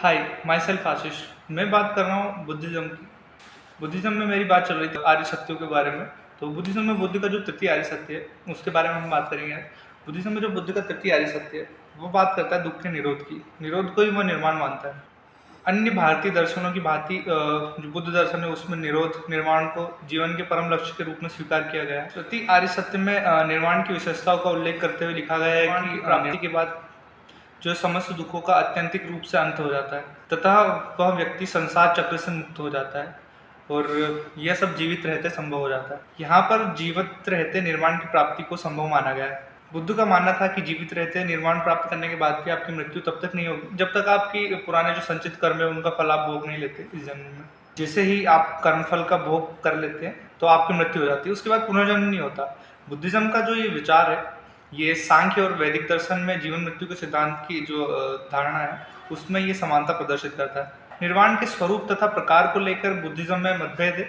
Hi, my self आशीष। मैं बात कर रहा हूँ बुद्धिज़्म की। बुद्धिज़्म में मेरी बात चल रही थी आर्य सत्यों के बारे में। तो बुद्धिज़्म में बुद्ध का जो तृतीय आर्य सत्य है, उसके बारे में हम बात करेंगे आज। बुद्धिज़्म में जो बुद्ध का तृतीय आर्य सत्य है, वो बात करता है दुःख के निरोध की। निरोध को ही वह निर्वाण मानता है। अन्य भारतीय दर्शनों की भांति जो बुद्ध दर्शन है, उसमें निरोध, निर्वाण को जीवन के परम लक्ष्य के रूप में स्वीकार किया गया है। तृतीय आर्य सत्य में निर्वाण की विशेषताओं का उल्लेख करते हुए लिखा गया है कि प्राप्ति के बाद जो समस्त दुखों का आत्यंतिक रूप से अंत हो जाता है तथा वह व्यक्ति संसार चक्र से मुक्त हो जाता है और यह सब जीवित रहते संभव हो जाता है। यहाँ पर जीवित रहते निर्वाण की प्राप्ति को संभव माना गया है। बुद्ध का मानना था कि जीवित रहते निर्वाण प्राप्त करने के बाद भी आपकी मृत्यु तब तक नहीं होगी जब तक आपकी पुराने जो संचित कर्म है उनका फल आप भोग नहीं लेते इस जन्म में। जैसे ही आप कर्मफल का भोग कर लेते हैं तो आपकी मृत्यु हो जाती है, उसके बाद पुनर्जन्म नहीं होता। बुद्धिज्म का जो ये विचार है, ये सांख्य और वैदिक दर्शन में जीवन मृत्यु के सिद्धांत की जो धारणा है, उसमें ये समानता प्रदर्शित करता है। निर्वाण के स्वरूप तथा प्रकार को लेकर बुद्धिज्म में मतभेद है,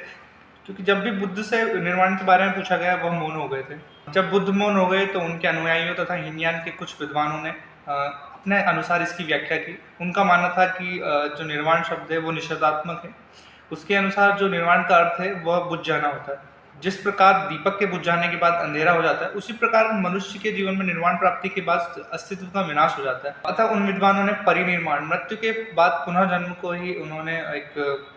क्योंकि जब भी बुद्ध से निर्वाण के बारे में पूछा गया वह मौन हो गए थे। जब बुद्ध मौन हो गए तो उनके अनुयायियों तथा हीनयान के कुछ विद्वानों ने अपने अनुसार इसकी व्याख्या की। उनका मानना था कि जो निर्वाण शब्द है वो निषेधात्मक है। उसके अनुसार जो निर्वाण का अर्थ है वह बुझ जाना होता है। जिस प्रकार दीपक के बुझ जाने के बाद अंधेरा हो जाता है, उसी प्रकार मनुष्य के जीवन में निर्वाण प्राप्ति के बाद अस्तित्व का विनाश हो जाता है। अतः उन विद्वानों ने परिनिर्वाण, मृत्यु के बाद पुनः जन्म को ही उन्होंने एक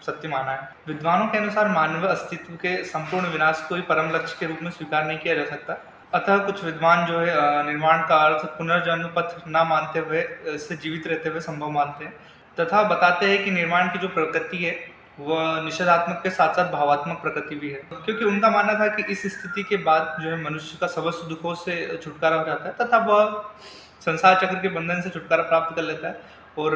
सत्य माना है। विद्वानों के अनुसार मानव अस्तित्व के संपूर्ण विनाश को ही परम लक्ष्य के रूप में स्वीकार नहीं किया जा सकता। अतः कुछ विद्वान जो है निर्वाण का अर्थ पुनर्जन्म पथ न मानते हुए इससे जीवित रहते हुए संभव मानते हैं तथा बताते हैं कि निर्वाण की जो प्रकृति है वह निषेधात्मक के साथ साथ भावात्मक प्रकृति भी है, क्योंकि उनका मानना था कि इस स्थिति के बाद जो है मनुष्य का समस्त दुखों से छुटकारा हो जाता है तथा वह संसार चक्र के बंधन से छुटकारा प्राप्त कर लेता है और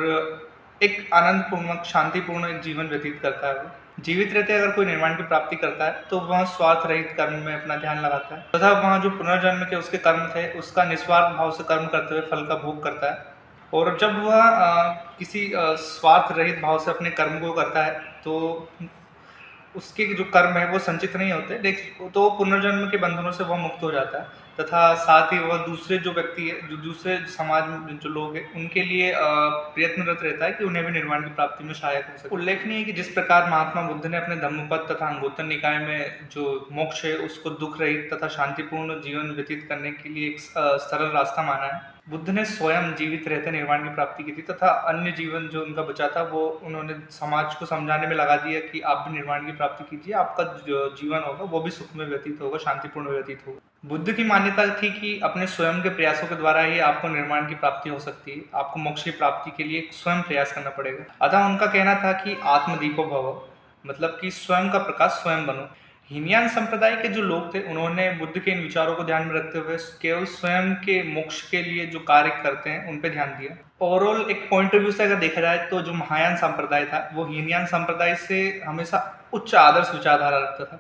एक आनंदपूर्वक शांतिपूर्ण एक जीवन व्यतीत करता है। वो जीवित रहते अगर कोई निर्वाण की प्राप्ति करता है तो वह स्वार्थ रहित कर्म में अपना ध्यान लगाता है तथा वह जो पुनर्जन्म के उसके कर्म थे उसका निस्वार्थ भाव से कर्म करते हुए फल का भोग करता है। और जब वह किसी स्वार्थ रहित भाव से अपने कर्म को करता है तो उसके जो कर्म है वो संचित नहीं होते, लेकिन तो पुनर्जन्म के बंधनों से वह मुक्त हो जाता है तथा साथ ही वह दूसरे जो व्यक्ति है, जो दूसरे समाज में जो लोग हैं, उनके लिए प्रयत्नरत रहता है कि उन्हें भी निर्वाण की प्राप्ति में सहायक हो सके। उल्लेखनीय है कि जिस प्रकार महात्मा बुद्ध ने अपने धम्मपद तथा अंगुत्तर निकाय में जो मोक्ष है उसको दुख रहित तथा शांतिपूर्ण जीवन व्यतीत करने के लिए एक सरल रास्ता माना है, बुद्ध ने स्वयं जीवित रहते निर्वाण की प्राप्ति की थी तथा अन्य जीवन जो उनका बचा था वो उन्होंने समाज को समझाने में लगा दिया कि आप भी निर्वाण की प्राप्ति कीजिए, आपका जो जीवन होगा वो भी सुख में व्यतीत होगा, शांतिपूर्ण व्यतीत होगा। बुद्ध की मान्यता थी कि अपने स्वयं के प्रयासों के द्वारा ही आपको निर्वाण की प्राप्ति हो सकती है, आपको मोक्ष की प्राप्ति के लिए स्वयं प्रयास करना पड़ेगा। अतः उनका कहना था कि आत्मदीपो भव, मतलब कि स्वयं का प्रकाश स्वयं बनो। हीनयान संप्रदाय के जो लोग थे उन्होंने बुद्ध के इन विचारों को ध्यान में रखते हुए केवल स्वयं के मोक्ष के लिए जो कार्य करते हैं उन पे ध्यान दिया। ओवरऑल एक पॉइंट ऑफ व्यू से अगर देखा जाए तो जो महायान संप्रदाय था वो हीनयान संप्रदाय से हमेशा उच्च आदर्श विचारधारा रखता था।